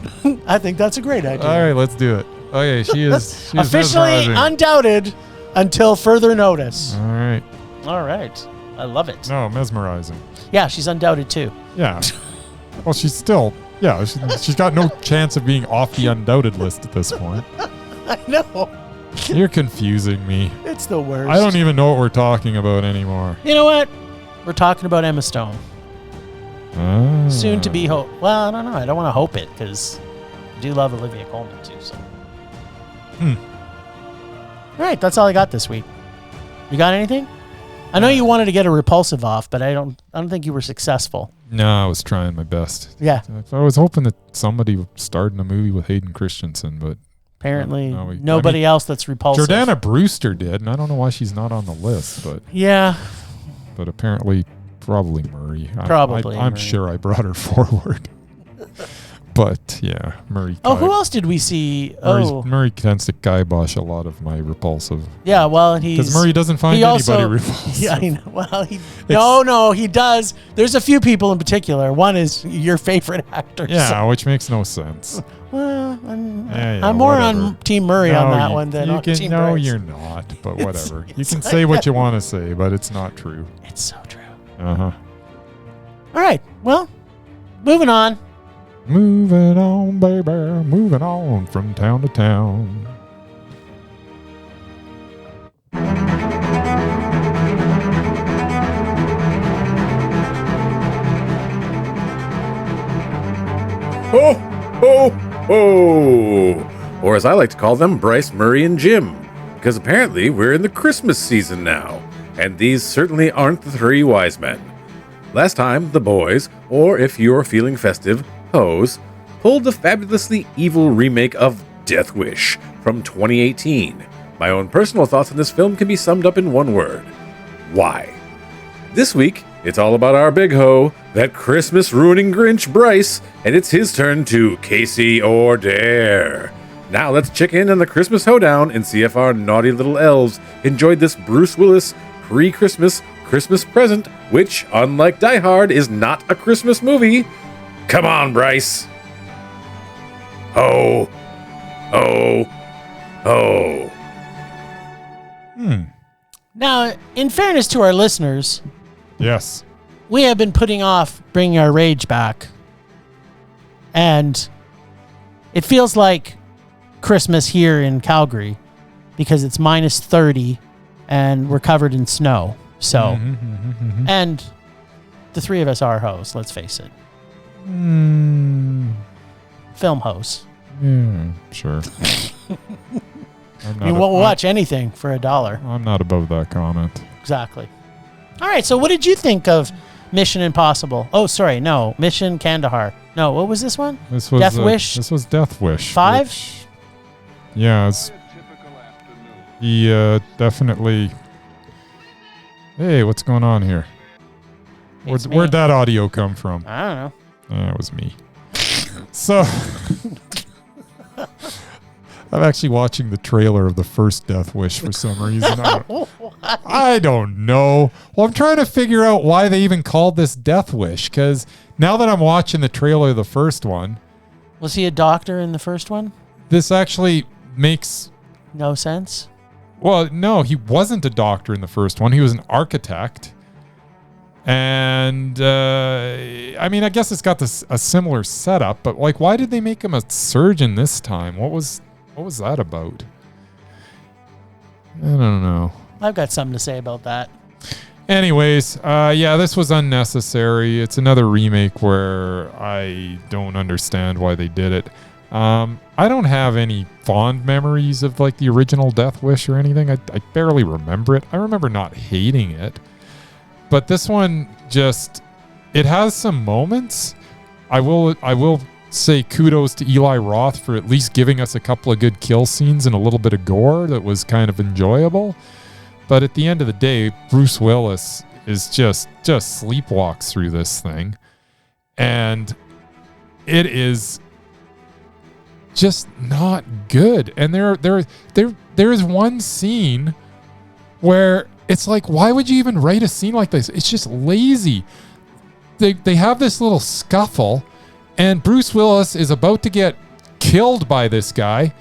I think that's a great idea. All right, let's do it. Okay, she is officially undoubted until further notice. All right. All right. I love it. No, mesmerizing. Yeah, she's undoubted too. Yeah. Well, she's still... Yeah, she's got no chance of being off the undoubted list at this point. I know. You're confusing me. It's the worst. I don't even know what we're talking about anymore. You know what? We're talking about Emma Stone. Soon to be hope. Well, I don't know. I don't want to hope it because I do love Olivia Colman too. So. All right, that's all I got this week. You got anything? I know you wanted to get a repulsive off, but I don't think you were successful. No, I was trying my best. Yeah. I was hoping that somebody starred in a movie with Hayden Christensen, but apparently nobody else that's repulsive. Jordana Brewster did, and I don't know why she's not on the list, but yeah. But apparently, probably Murray. I'm Murray. sure I brought her forward. But yeah, Murray. Oh, who else did we see? Murray tends to kibosh a lot of my repulsive. Yeah, well, because Murray doesn't find anybody repulsive. Yeah, I know. Well, he does. There's a few people in particular. One is your favorite actor. Yeah, so. Which makes no sense. Well, I'm more on Team Murray on that one than on Team Bryce. No, you're not. But whatever. You can say what you want to say, but it's not true. It's so true. All right. Well, moving on. Moving on, baby. Moving on from town to town. Ho, ho, ho! Or as I like to call them, Bryce, Murray, and Jim. Because apparently we're in the Christmas season now. And these certainly aren't the three wise men. Last time, the boys, or if you're feeling festive, hoes, pulled the fabulously evil remake of Death Wish from 2018. My own personal thoughts on this film can be summed up in one word. Why? This week, it's all about our big hoe, that Christmas-ruining Grinch, Bryce, and it's his turn to Casey or Dare. Now let's check in on the Christmas hoedown and see if our naughty little elves enjoyed this Bruce Willis pre-Christmas Christmas present, which, unlike Die Hard, is not a Christmas movie. Come on, Bryce. Ho, ho, ho. Now, in fairness to our listeners, Yes. we have been putting off bringing our rage back. And it feels like Christmas here in Calgary because it's minus 30 and we're covered in snow. So, and the three of us are hosts, let's face it. Film hosts. Sure. We'll watch anything for $1. I'm not above that comment. Exactly. All right, so what did you think of Mission Impossible? Oh, sorry, no. Mission Kandahar. No, what was this one? This was Death Wish? This was Death Wish. 5? which- yeah, he definitely. Hey, what's going on here? It's me. Where'd that audio come from? I don't know. It was me. So, I'm actually watching the trailer of the first Death Wish for some reason. I don't know. Well, I'm trying to figure out why they even called this Death Wish, because now that I'm watching the trailer of the first one, Was he a doctor in the first one? this actually makes... No sense. Well, no, he wasn't a doctor in the first one. He was an architect. And, I mean, I guess it's got a similar setup, but, like, why did they make him a surgeon this time? What was that about? I don't know. I've got something to say about that. Anyways, yeah, this was unnecessary. It's another remake where I don't understand why they did it. I don't have any fond memories of like the original Death Wish or anything. I barely remember it. I remember not hating it. But this one just, it has some moments. I will say kudos to Eli Roth for at least giving us a couple of good kill scenes and a little bit of gore that was kind of enjoyable. But at the end of the day, Bruce Willis is just sleepwalks through this thing. And it is just not good. And there is one scene where it's like, why would you even write a scene like this? It's just lazy. They have this little scuffle, and Bruce Willis is about to get killed by this guy,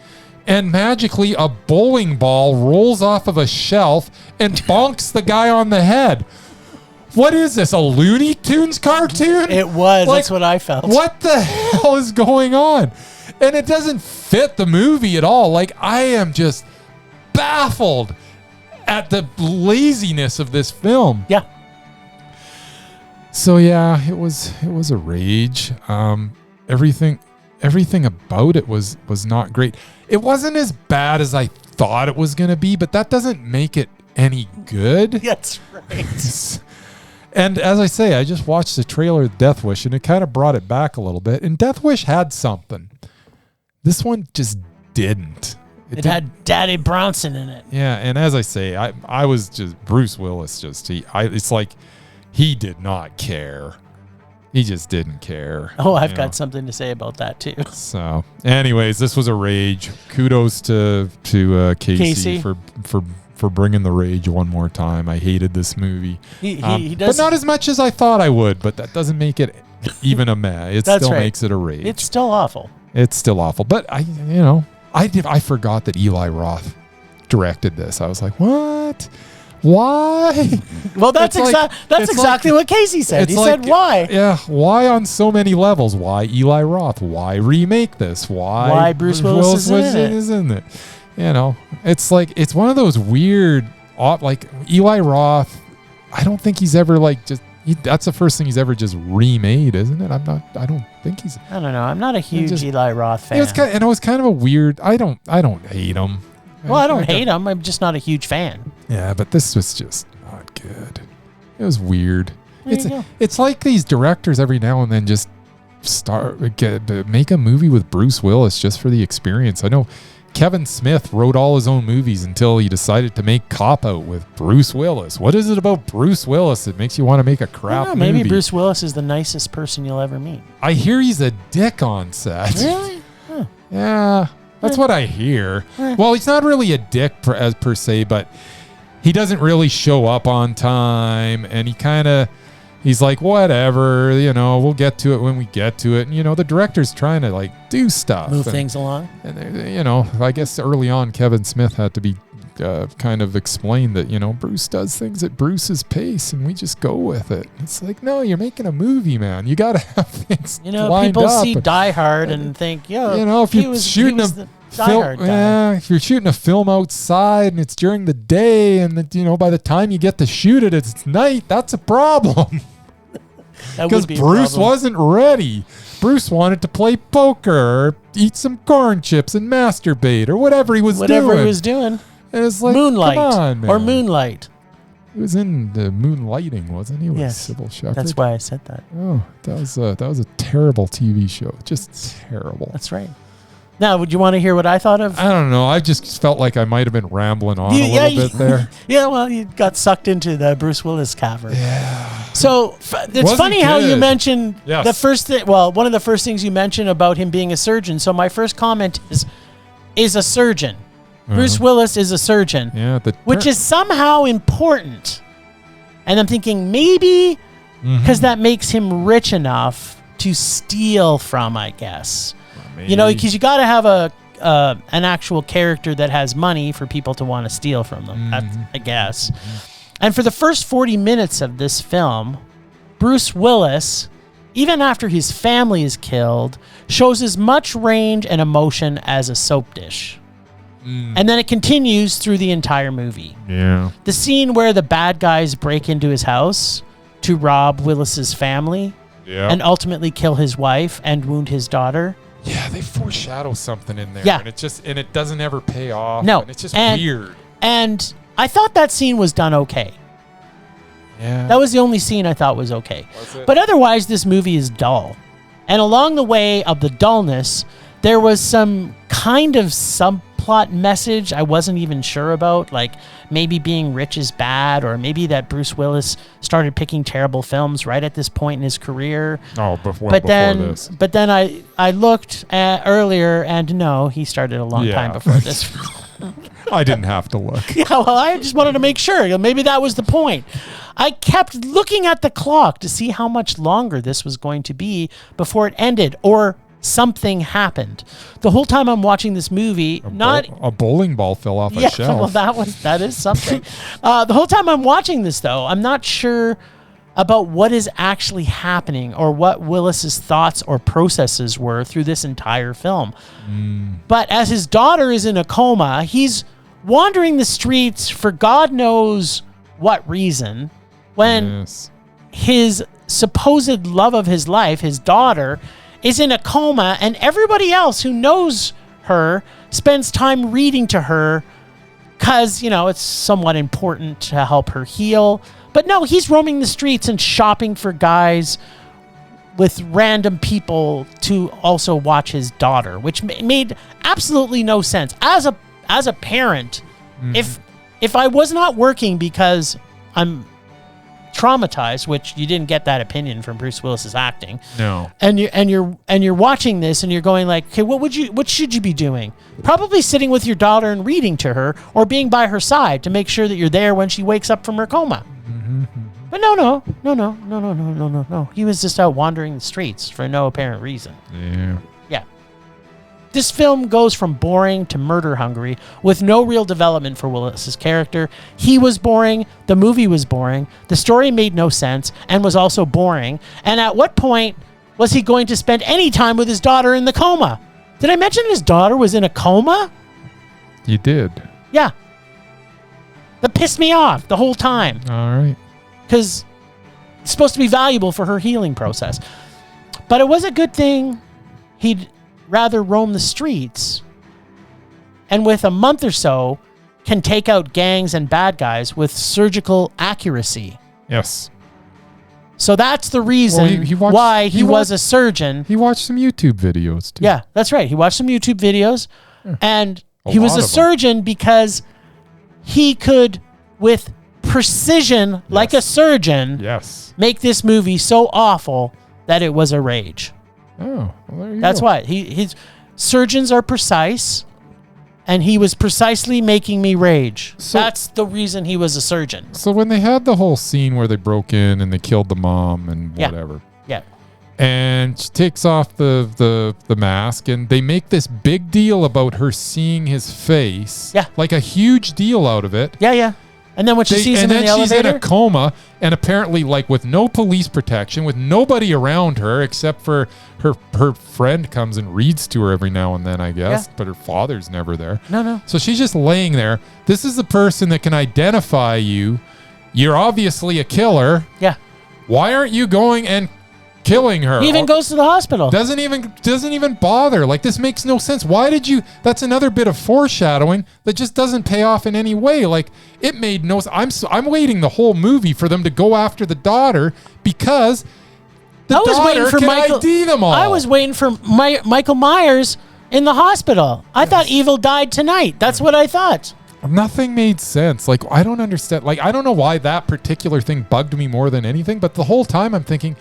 and magically a bowling ball rolls off of a shelf and bonks the guy on the head. What is this, a Looney Tunes cartoon? It was. Like, that's what I felt. What the hell is going on? And it doesn't fit the movie at all. Like, I am just baffled at the laziness of this film. Yeah. So yeah, it was a rage. Everything about it was not great. It wasn't as bad as I thought it was going to be, but that doesn't make it any good. That's right. And as I say, I just watched the trailer of Death Wish, and it kind of brought it back a little bit. And Death Wish had something. This one just didn't. It had Daddy Bronson in it. Yeah, and as I say, I was just Bruce Willis. It's like he did not care. He just didn't care. Oh, I've got something to say about that too. So, anyways, this was a rage. Kudos to Casey for bringing the rage one more time. I hated this movie. He does, but not as much as I thought I would. But that doesn't make it even a meh. It still makes it a rage. It's still awful. It's still awful. But I forgot that Eli Roth directed this. I was like, what? Why? Well, that's exactly what Casey said. He said, why? Yeah, why on so many levels? Why Eli Roth? Why remake this? Why Bruce Willis is in it? It's like, it's one of those weird, like Eli Roth, I don't think he's ever like that's the first thing he's ever just remade, isn't it? I don't think he's. I don't know. I'm not a huge Eli Roth fan. It was kind of a weird. I don't hate him. Well, I don't hate him. I'm just not a huge fan. Yeah, but this was just not good. It was weird. It's like these directors every now and then just make a movie with Bruce Willis just for the experience. I know Kevin Smith wrote all his own movies until he decided to make Cop Out with Bruce Willis. What is it about Bruce Willis that makes you want to make a crap movie? Maybe Bruce Willis is the nicest person you'll ever meet. I hear he's a dick on set. Really? Huh. Yeah, that's what I hear. Well, he's not really a dick per se, but he doesn't really show up on time, and he's like, whatever, we'll get to it when we get to it. And, the director's trying to do stuff. Move things along. And, I guess early on, Kevin Smith had to be kind of explained that, Bruce does things at Bruce's pace and we just go with it. It's like, no, you're making a movie, man. You got to have things lined people up. see Die Hard and think, if you're shooting if you're shooting a film outside and it's during the day and, by the time you get to shoot it, it's night, that's a problem. Because Bruce wasn't ready. Bruce wanted to play poker or eat some corn chips and masturbate or whatever he was doing. And it's like, Moonlight. Come on, man. Or Moonlight. He was in the Moonlighting, wasn't he? With Yes. Sybil Shepherd. That's why I said that. Oh, that was a terrible TV show. Just terrible. That's right. Now, would you want to hear what I thought of? I don't know. I just felt like I might have been rambling on a little bit there. Yeah, well, you got sucked into the Bruce Willis cavern. Yeah. So it's funny how you mentioned the first thing. Well, one of the first things you mentioned about him being a surgeon. So my first comment is a surgeon. Bruce Willis is a surgeon. Yeah. Which is somehow important. And I'm thinking maybe because that makes him rich enough to steal from, I guess. Because you got to have an actual character that has money for people to want to steal from them, I guess. And for the first 40 minutes of this film, Bruce Willis, even after his family is killed, shows as much range and emotion as a soap dish. And then it continues through the entire movie. Yeah. The scene where the bad guys break into his house to rob Willis's family and ultimately kill his wife and wound his daughter. Yeah, they foreshadow something in there. Yeah. And it doesn't ever pay off. No. And it's just weird. And I thought that scene was done okay. Yeah. That was the only scene I thought was okay. Was it? But otherwise, this movie is dull. And along the way of the dullness, there was some kind of subplot message I wasn't even sure about, like maybe being rich is bad, or maybe that Bruce Willis started picking terrible films right at this point in his career. Oh, before this. But then I looked earlier, and no, he started a long time before this. I didn't have to look. Yeah, well, I just wanted to make sure. Maybe that was the point. I kept looking at the clock to see how much longer this was going to be before it ended, or something happened. The whole time I'm watching this movie, a bowling ball fell off a shelf. Well, that is something. The whole time I'm watching this, though, I'm not sure about what is actually happening or what Willis's thoughts or processes were through this entire film. But as his daughter is in a coma, he's wandering the streets for God knows what reason, when his supposed love of his life, his daughter, is in a coma, and everybody else who knows her spends time reading to her because, it's somewhat important to help her heal. But no, he's roaming the streets and shopping for guys with random people to also watch his daughter, which made absolutely no sense. As a parent, if I was not working because I'm traumatized, which you didn't get that opinion from Bruce Willis's acting. No. And you're watching this and you're going like, okay, what should you be doing? Probably sitting with your daughter and reading to her, or being by her side to make sure that you're there when she wakes up from her coma. But no. He was just out wandering the streets for no apparent reason. Yeah. This film goes from boring to murder hungry with no real development for Willis's character. He was boring. The movie was boring. The story made no sense and was also boring. And at what point was he going to spend any time with his daughter in the coma? Did I mention his daughter was in a coma? You did. Yeah. That pissed me off the whole time. All right. Because it's supposed to be valuable for her healing process. But it was a good thing he'd rather roam the streets, and with a month or so can take out gangs and bad guys with surgical accuracy. Yes. So that's the reason why he was a surgeon. He watched some YouTube videos too. Yeah, that's right. He watched some YouTube videos, and he was a surgeon because he could, with precision, like a surgeon, make this movie so awful that it was a rage. Oh, well, there you That's go. why his surgeons are precise, and he was precisely making me rage. So, that's the reason he was a surgeon. So when they had the whole scene where they broke in and they killed the mom and whatever, And she takes off the mask, and they make this big deal about her seeing his face. Yeah. Like a huge deal out of it. Yeah. And then when she sees him in the elevator. And then she's in a coma, and apparently, like, with no police protection, with nobody around her except for her friend comes and reads to her every now and then, I guess. Yeah. But her father's never there. No. So she's just laying there. This is the person that can identify you. You're obviously a killer. Yeah. Why aren't you going and killing her? He even goes to the hospital. Doesn't even bother. Like, this makes no sense. Why did you? That's another bit of foreshadowing that just doesn't pay off in any way. Like, it made no sense. I'm waiting the whole movie for them to go after the daughter because the daughter can ID them all. I was waiting for Michael Myers in the hospital. I thought Evil died tonight. That's what I thought. Nothing made sense. Like, I don't understand. Like, I don't know why that particular thing bugged me more than anything, but the whole time I'm thinking,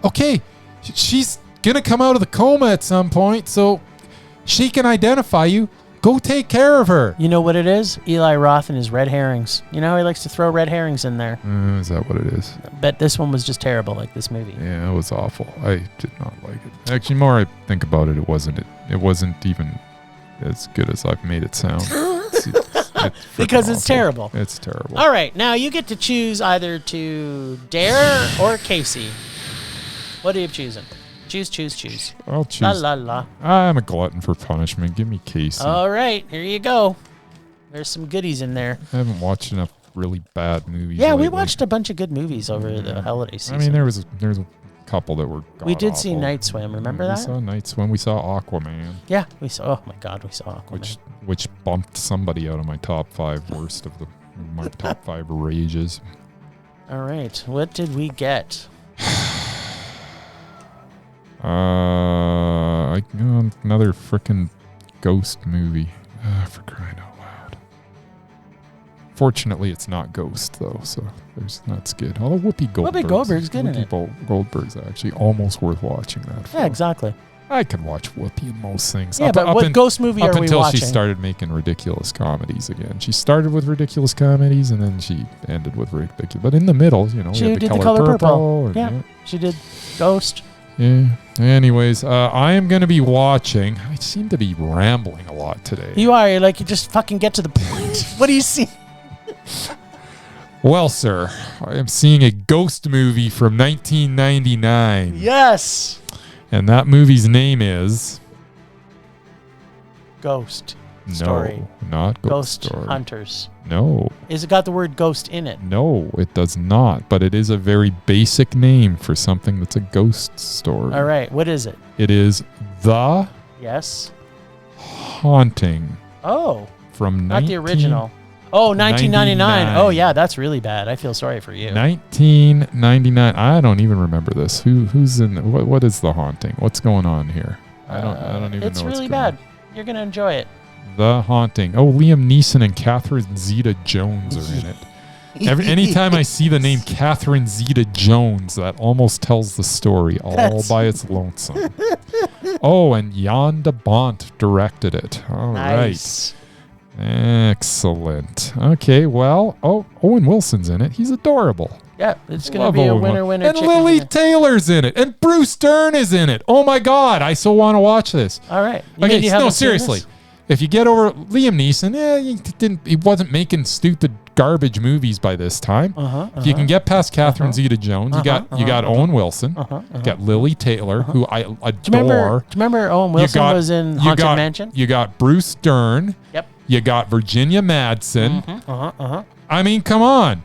okay, she's going to come out of the coma at some point, so she can identify you. Go take care of her. You know what it is? Eli Roth and his red herrings. You know how he likes to throw red herrings in there? Is that what it is? I bet this one was just terrible, like this movie. Yeah, it was awful. I did not like it. Actually, more I think about it, it wasn't even as good as I've made it sound. Because it's terrible. It's terrible. All right, now you get to choose either to Dare or Casey. What are you choosing? Choose. I'll choose. La la la. I'm a glutton for punishment. Give me Casey. All right, here you go. There's some goodies in there. I haven't watched enough really bad movies. Yeah, lately. we watched a bunch of good movies over the holiday season. I mean, there's a couple that were. We did see Night Swim. Remember that? We saw Night Swim. We saw Aquaman. Yeah, we saw. Oh my God, we saw Aquaman. Which bumped somebody out of my top 5 worst of my top 5 rages. All right, what did we get? Another frickin' ghost movie. For crying out loud. Fortunately, it's not Ghost though, so that's good. Although Whoopi Goldberg's good in it. Goldberg's actually almost worth watching that for. Yeah, exactly. I can watch Whoopi in most things. Yeah, but what ghost movie are we watching? Up until she started making ridiculous comedies again. She started with ridiculous comedies, and then she ended with ridiculous. But in the middle, you know, she we had did The the Color Color Purple. Purple. Yeah, she did Ghost. Yeah. Anyways, I am going to be watching. I seem to be rambling a lot today. You are. You're like, you just fucking get to the point. What do you see? Well, sir, I am seeing a ghost movie from 1999. Yes. And that movie's name is... Ghost Story. No, not Ghost Story. Hunters. No. Is it got the word ghost in it? No, it does not. But it is a very basic name for something that's a ghost story. All right. What is it? It is The Yes. Haunting. Oh. From not the original. Oh, 1999. Oh, yeah, that's really bad. I feel sorry for you. 1999. I don't even remember this. Who's in? What is The Haunting? What's going on here? I don't even know. It's really going bad. on. You're gonna enjoy it. The Haunting. Oh, Liam Neeson and Catherine Zeta-Jones are in it. Anytime I see the name Catherine Zeta-Jones, that almost tells the story all by its lonesome. Oh, and Jan de Bont directed it. All nice. right. Excellent. Okay, well, Owen Wilson's in it. He's adorable. Yeah, it's going to be a winner. And Lily Taylor's in it. And Bruce Dern is in it. Oh my God, I so want to watch this. All right. Okay, no, seriously. If you get over Liam Neeson, he wasn't making stupid garbage movies by this time. If you can get past Catherine Zeta-Jones, you got Owen Wilson, you got Lily Taylor, who I adore. Do you remember Owen Wilson was in Haunted Mansion? You got Bruce Dern. Yep. You got Virginia Madsen. I mean, come on.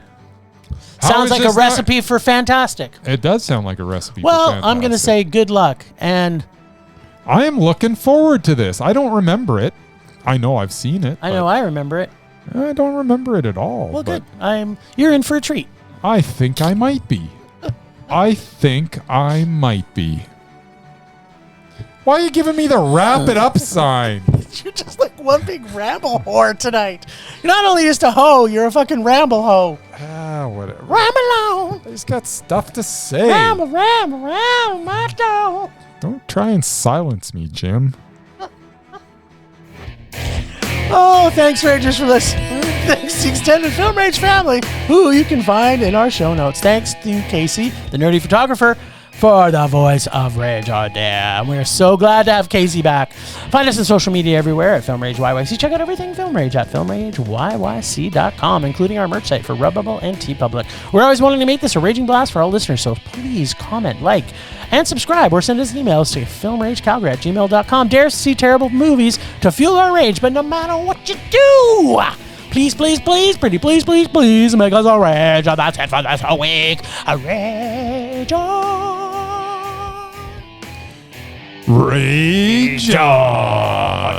Sounds like a recipe for fantastic. It does sound like a recipe for fantastic. fantastic. I'm going to say good luck. And I am looking forward to this. I don't remember it. I know I've seen it. I know I remember it. I don't remember it at all. Well, good. You're in for a treat. I think I might be. Why are you giving me the wrap it up sign? You're just like one big ramble whore tonight. You're not only just a hoe, you're a fucking ramble hoe. Whatever. Ramble on. I just got stuff to say. Ramble, my dog. Don't try and silence me, Jim. Oh, thanks, Rangers, for listening. Thanks to the extended Film Rage family, who you can find in our show notes. Thanks to Casey, the nerdy photographer, for the voice of Rage on there. And we're so glad to have Casey back. Find us on social media everywhere at Film Rage YYC. Check out everything Film Rage at filmrageyyc.com, including our merch site for Redbubble and TeePublic. We're always wanting to make this a raging blast for all listeners, so please comment, like, and subscribe, or send us emails to filmragecalgary@gmail.com. Dare us to see terrible movies to fuel our rage, but no matter what you do, please, please, please, pretty please, please, please, make us a rage. And that's it for this week. A rage on. Rage on.